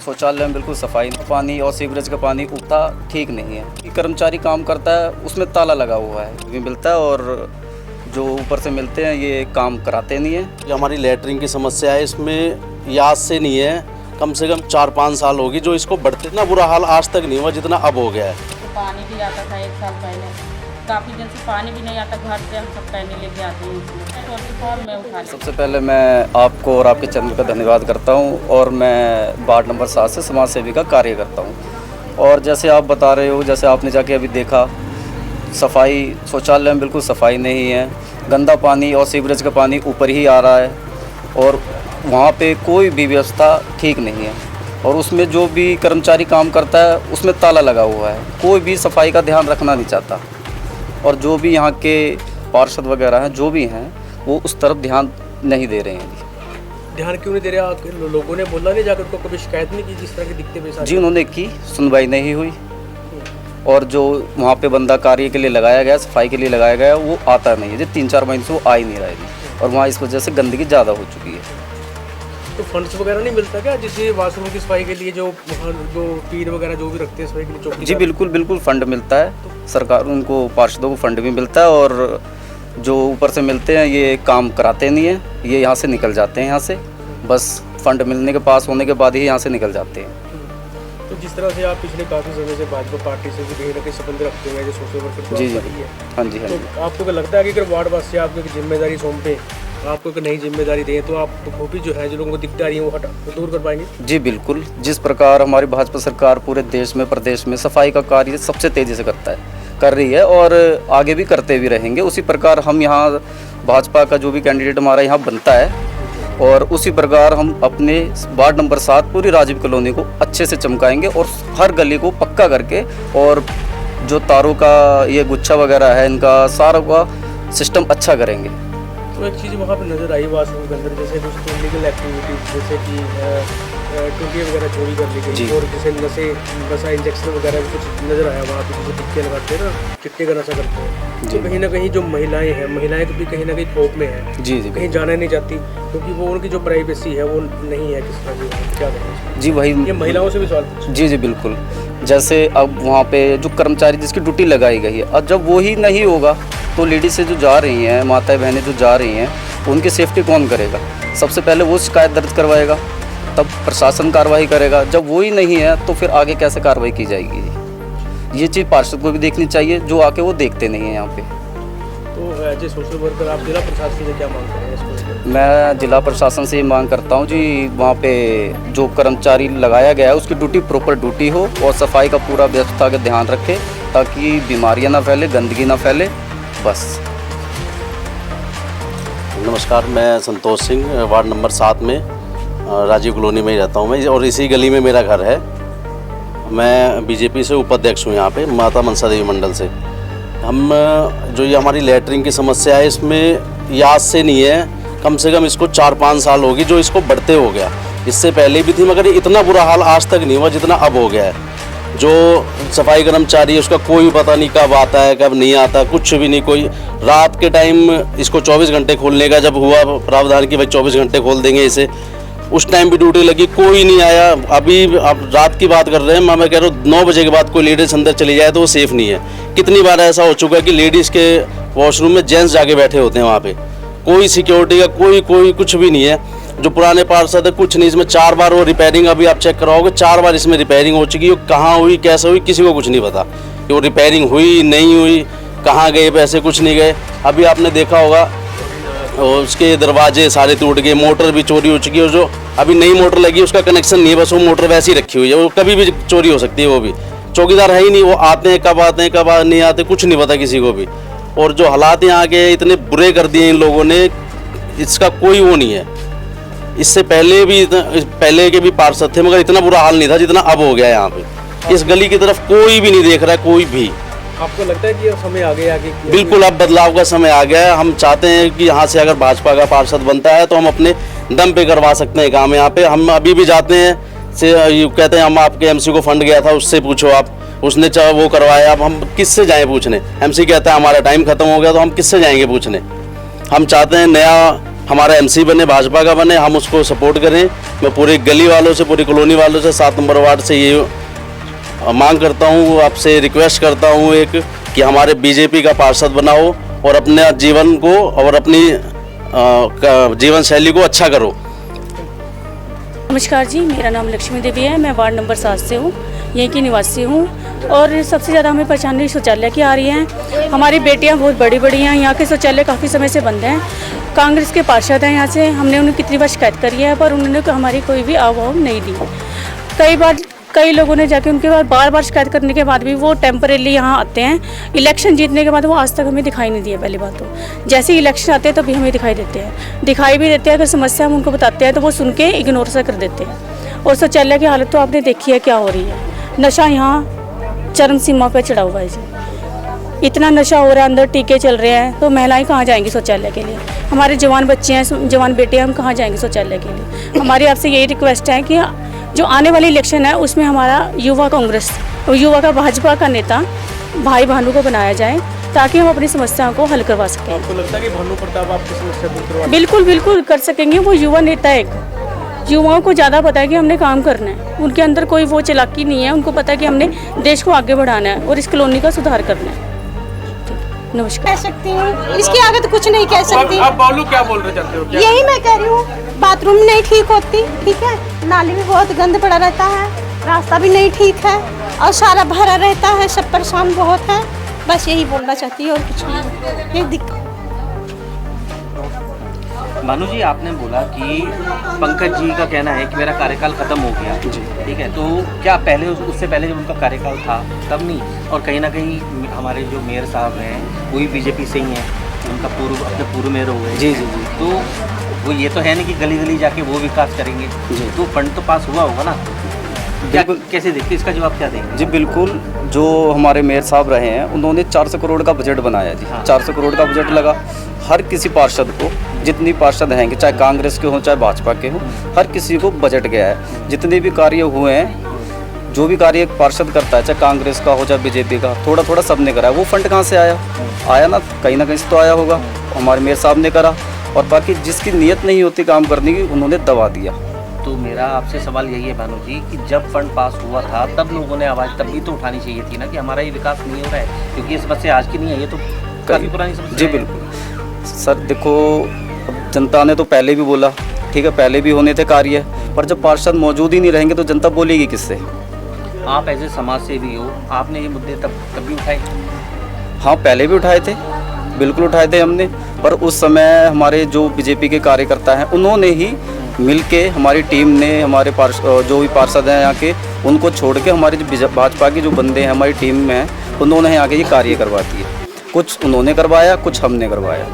शौचालय में बिल्कुल सफाई, पानी और सीवरेज का पानी उतना ठीक नहीं है। कर्मचारी काम करता है उसमें ताला लगा हुआ है भी मिलता है, और जो ऊपर से मिलते हैं ये काम कराते नहीं है। जो हमारी लैटरिन की समस्या है इसमें याद से नहीं है, कम से कम 4-5 साल होगी जो इसको बढ़ते, इतना बुरा हाल आज तक नहीं हुआ जितना अब हो गया है। तो पानी भी आता था 1 साल पहले, काफ़ी दिन से पानी भी नहीं आता, घर से हम सब कहने लेके आते हैं इसमें मैं उठा। सबसे पहले मैं आपको और आपके चैनल का धन्यवाद करता हूँ, और मैं वार्ड नंबर 7 से समाज सेवी का कार्य करता हूँ। और जैसे आप बता रहे हो, जैसे आपने जाके अभी देखा, सफाई शौचालय में बिल्कुल सफाई नहीं है, गंदा पानी और सीवरेज का पानी ऊपर ही आ रहा है, और वहाँ पे कोई भी व्यवस्था ठीक नहीं है, और उसमें जो भी कर्मचारी काम करता है उसमें ताला लगा हुआ है, कोई भी सफाई का ध्यान रखना नहीं चाहता। और जो भी यहाँ के पार्षद वगैरह हैं जो भी हैं वो उस तरफ ध्यान नहीं दे रहे हैं। ध्यान क्यों नहीं दे रहे? लोगों ने बोला नहीं जाकर, उनको कभी शिकायत नहीं की जिस तरह के दिखते पेश? जी उन्होंने की, सुनवाई नहीं हुई, और जो वहाँ पे बंदा कार्य के लिए लगाया गया, सफाई के लिए लगाया गया, वो आता नहीं है। जो 3-4 महीने से वो आ ही नहीं रहा है, और वहाँ इस वजह से गंदगी ज़्यादा हो चुकी है। तो फंड्स वगैरह नहीं मिलता क्या, जिससे वाशरूम की सफाई के लिए जो पीर वगैरह जो भी रखते हैं सफाई के लिए चौकी? जी बिल्कुल फंड मिलता है, सरकार उनको पार्षदों को फंड भी मिलता है, और जो ऊपर से मिलते हैं ये काम कराते नहीं है, ये यहाँ से निकल जाते हैं, यहाँ से बस फंड मिलने के पास होने के बाद ही यहाँ से निकल जाते हैं। तो जिस तरह से आप पिछले काफ़ी समय से भाजपा पार्टी से भी कहीं ना कहीं संबंध रखते हैं, जो सोशल वर्कर जी है, हाँ जी। तो आपको क्या लगता है कि अगर वार्ड वासी आपको एक जिम्मेदारी सौंपे, आपको एक नई जिम्मेदारी दें, तो आप वो भी जो है जो लोगों को दिक्कत आ रही है वो दूर कर पाएंगे? जी बिल्कुल, जिस प्रकार हमारी भाजपा सरकार पूरे देश में, प्रदेश में सफाई का कार्य सबसे तेज़ी से कर रही है, और आगे भी करते भी रहेंगे। उसी प्रकार हम यहाँ भाजपा का जो भी कैंडिडेट हमारा यहाँ बनता है, और उसी प्रकार हम अपने वार्ड नंबर 7 पूरी राजीव कॉलोनी को अच्छे से चमकाएंगे, और हर गली को पक्का करके, और जो तारों का ये गुच्छा वगैरह है इनका सारा का सिस्टम अच्छा करेंगे। तो एक चीज़ वहाँ पे नज़र आई वाशरूम के अंदर, जैसे कुछ इलीगल एक्टिविटीज़, जैसे कि टूटियाँ वगैरह चोरी कर ली गई, और जैसे नशा इंजेक्शन वगैरह भी कुछ नज़र आया वहाँ पे, जैसे टिक्के लगाते हैं ना, चिट्टे का नशा करते हैं। तो कहीं ना कहीं जो महिलाएं हैं, महिलाएं भी कहीं ना कहीं खौफ में है, जी कहीं जाना नहीं चाहती, क्योंकि वो उनकी जो प्राइवेसी है वो नहीं है। किस तरह की क्या करें? जी वही, ये महिलाओं से भी सवाल। जी बिल्कुल, जैसे अब वहाँ पे जो कर्मचारी जिसकी ड्यूटी लगाई गई है, और जब वो ही नहीं होगा तो लेडीज से जो जा रही हैं, माताएं बहनें जो जा रही हैं, उनकी सेफ्टी कौन करेगा? सबसे पहले वो शिकायत दर्ज करवाएगा, तब प्रशासन कार्रवाई करेगा। जब वो ही नहीं है तो फिर आगे कैसे कार्रवाई की जाएगी? ये चीज़ पार्षद को भी देखनी चाहिए, जो आके वो देखते नहीं हैं यहाँ पे। तो एज ए सोशल वर्कर आप जिला प्रशासन से क्या मांग करें इसको? मैं जिला प्रशासन से ये मांग करता हूँ जी, वहाँ पे जो कर्मचारी लगाया गया है उसकी ड्यूटी प्रॉपर ड्यूटी हो, और सफाई का पूरा व्यवस्था का ध्यान रखे, ताकि बीमारियाँ ना फैले, गंदगी ना फैले, बस। नमस्कार, मैं संतोष सिंह, वार्ड नंबर 7 में राजीव कॉलोनी में ही रहता हूँ मैं, और इसी गली में मेरा घर है। मैं बीजेपी से उपाध्यक्ष हूँ यहाँ पे, माता मनसा देवी मंडल से। हम जो ये हमारी लैटरिन की समस्या है इसमें याद से नहीं है, कम से कम इसको 4-5 साल होगी जो इसको बढ़ते हो गया। इससे पहले भी थी, मगर इतना बुरा हाल आज तक नहीं हुआ जितना अब हो गया है। जो सफाई कर्मचारी है उसका कोई पता नहीं कब आता है कब नहीं आता, कुछ भी नहीं। कोई रात के टाइम इसको 24 घंटे खोलने का जब हुआ प्रावधान कि भाई 24 घंटे खोल देंगे इसे, उस टाइम भी ड्यूटी लगी, कोई नहीं आया। अभी आप रात की बात कर रहे हैं, मैं कह रहा हूँ 9 बजे के बाद कोई लेडीज़ अंदर चली जाए तो वो सेफ़ नहीं है। कितनी बार ऐसा हो चुका है कि लेडीज़ के वॉशरूम में जेंट्स जाके बैठे होते हैं वहाँ पे, कोई सिक्योरिटी का कोई कुछ भी नहीं है। जो पुराने पार्षद है कुछ नहीं, इसमें 4 बार वो रिपेयरिंग, अभी आप चेक कराओगे 4 बार इसमें रिपेयरिंग हो चुकी है। कहाँ हुई, कैसे हुई, किसी को कुछ नहीं पता कि वो रिपेयरिंग हुई नहीं हुई, कहाँ गए पैसे, कुछ नहीं गए। अभी आपने देखा होगा उसके दरवाजे सारे टूट गए, मोटर भी चोरी हो चुकी है। जो अभी नई मोटर लगी उसका कनेक्शन नहीं है, बस वो मोटर वैसी रखी हुई है, वो कभी भी चोरी हो सकती है। वो भी चौकीदार है ही नहीं, वो आते हैं कब नहीं आते, कुछ नहीं पता किसी को भी। और जो हालात यहाँ के इतने बुरे कर दिए इन लोगों ने, इसका कोई वो नहीं है। इससे पहले के भी पार्षद थे, मगर इतना बुरा हाल नहीं था जितना अब हो गया यहाँ पे। इस गली की तरफ कोई भी नहीं देख रहा है, कोई भी। आपको लगता है कि अब समय आ गया कि बिल्कुल अब बदलाव का समय आ गया है। हम चाहते हैं कि यहाँ से अगर भाजपा का पार्षद बनता है तो हम अपने दम पे करवा सकते हैं काम यहाँ पे। हम अभी भी जाते हैं से कहते हैं हम आपके एमसी को फंड गया था, उससे पूछो आप, उसने वो करवाया। अब हम किससे जाएं पूछने? एमसी कहता है हमारा टाइम खत्म हो गया, तो हम किससे जाएंगे पूछने? हम चाहते हैं नया हमारा एमसी बने, भाजपा का बने, हम उसको सपोर्ट करें। मैं पूरी गली वालों से, पूरी कॉलोनी वालों से, 7 नंबर वार्ड से ये मांग करता हूँ, आपसे रिक्वेस्ट करता हूँ एक कि हमारे बीजेपी का पार्षद बनाओ और अपने जीवन को और अपनी जीवन शैली को अच्छा करो। नमस्कार जी, मेरा नाम लक्ष्मी देवी है। मैं वार्ड नंबर 7 से हूँ, यहीं की निवासी हूँ। और सबसे ज़्यादा हमें परेशानी शौचालय की आ रही है। हमारी बेटियाँ बहुत बड़ी बड़ी हैं, यहाँ के शौचालय काफ़ी समय से बंद हैं। कांग्रेस के पार्षद हैं यहाँ से, हमने उन्हें कितनी बार शिकायत करी है, पर उन्होंने हमारी कोई भी आवाज़ नहीं दी। कई लोगों ने जाके उनके बाद बार शिकायत करने के बाद भी वो टेम्परेली यहाँ आते हैं। इलेक्शन जीतने के बाद वो आज तक हमें दिखाई नहीं दिया। पहली बात तो जैसे ही इलेक्शन आते हैं तभी हमें दिखाई देते हैं, दिखाई भी देते हैं। अगर समस्या हम उनको बताते हैं तो वो सुन के इग्नोर सा कर देते हैं। और शौचालय की हालत तो आपने देखी है क्या हो रही है। नशा यहाँ चरम सीमा पर चढ़ा हुआ है जी। इतना नशा हो रहा है, अंदर टीके चल रहे हैं, तो महिलाएं कहाँ जाएंगी शौचालय के लिए? हमारे जवान बच्चे हैं, जवान बेटे हैं, हम कहाँ जाएंगे शौचालय के लिए? हमारी आपसे यही रिक्वेस्ट है कि जो आने वाली इलेक्शन है उसमें हमारा युवा कांग्रेस और युवा का भाजपा का नेता भाई भानु को बनाया जाए, ताकि हम अपनी समस्याओं को हल करवा सकें। आपको लगता है कि भानु प्रताप आपकी समस्या दूर करवा? बिल्कुल कर सकेंगे। वो युवा नेता है, एक युवाओं को ज़्यादा पता है कि हमने काम करना है। उनके अंदर कोई वो चालाकी नहीं है, उनको पता है कि हमने देश को आगे बढ़ाना है और इस कॉलोनी का सुधार करना है। नमस्कार। कह सकती हूँ, इसकी आगे तो कुछ नहीं कह सकती। आप बोलो, क्या बोलना चाहते हो? यही मैं कह रही हूँ, बाथरूम नहीं ठीक होती, ठीक है, नाली में बहुत गंद पड़ा रहता है, रास्ता भी नहीं ठीक है और सारा भरा रहता है, सब परेशान बहुत है। बस यही बोलना चाहती हूँ और कुछ नहीं। ये दिक्कत। भानु जी, आपने बोला कि पंकज जी का कहना है कि मेरा कार्यकाल खत्म हो गया, ठीक है, तो क्या पहले उससे पहले जब उनका कार्यकाल था तब नहीं? और कहीं ना कहीं हमारे जो मेयर साहब हैं वो भी बीजेपी से ही हैं, उनका अपने पूर्व मेयर हो गए। जी। तो वो ये तो है नहीं कि गली गली जाके वो विकास करेंगे, तो फंड तो पास हुआ होगा ना? बिल्कुल। कैसे देखते, इसका जवाब क्या देंगे? जी बिल्कुल, जो हमारे मेयर साहब रहे हैं उन्होंने 400 करोड़ का बजट बनाया जी। हाँ। 400 करोड़ का बजट लगा। हर किसी पार्षद को, जितनी पार्षद हैं, चाहे कांग्रेस के हों चाहे भाजपा के हों, हर किसी को बजट गया है। जितने भी कार्य हुए हैं, जो भी कार्य एक पार्षद करता है, चाहे कांग्रेस का हो चाहे बीजेपी का, थोड़ा थोड़ा सबने करा है। वो फंड कहाँ से आया ना, कहीं ना कहीं से तो आया होगा। हमारे मेयर साहब ने करा, और बाकी जिसकी नीयत नहीं होती काम करने की, उन्होंने दबा दिया। तो मेरा आपसे सवाल यही है भानु जी कि जब फंड पास हुआ था तब लोगों ने आवाज़ तब भी तो उठानी चाहिए थी ना कि हमारा ये विकास नहीं हो रहा है, क्योंकि ये समस्या आज की नहीं है, ये तो काफ़ी पुरानी समस्या जी है। बिल्कुल सर, देखो जनता ने तो पहले भी बोला, ठीक है, पहले भी होने थे कार्य, पर जब पार्षद मौजूद ही नहीं रहेंगे तो जनता बोलेगी किससे? आप एज ए समाज सेवी हो, आपने ये मुद्दे तब भी उठाए? हाँ, पहले भी उठाए थे, बिल्कुल उठाए थे हमने, पर उस समय हमारे जो बीजेपी के कार्यकर्ता हैं उन्होंने ही मिलके, हमारी टीम ने, हमारे जो भी पार्षद हैं यहाँ के, उनको छोड़ के हमारे जो भाजपा के जो बंदे हैं हमारी टीम में हैं, उन्होंने यहाँ के ये कार्य करवा दिए। कुछ उन्होंने करवाया, कुछ हमने करवाया।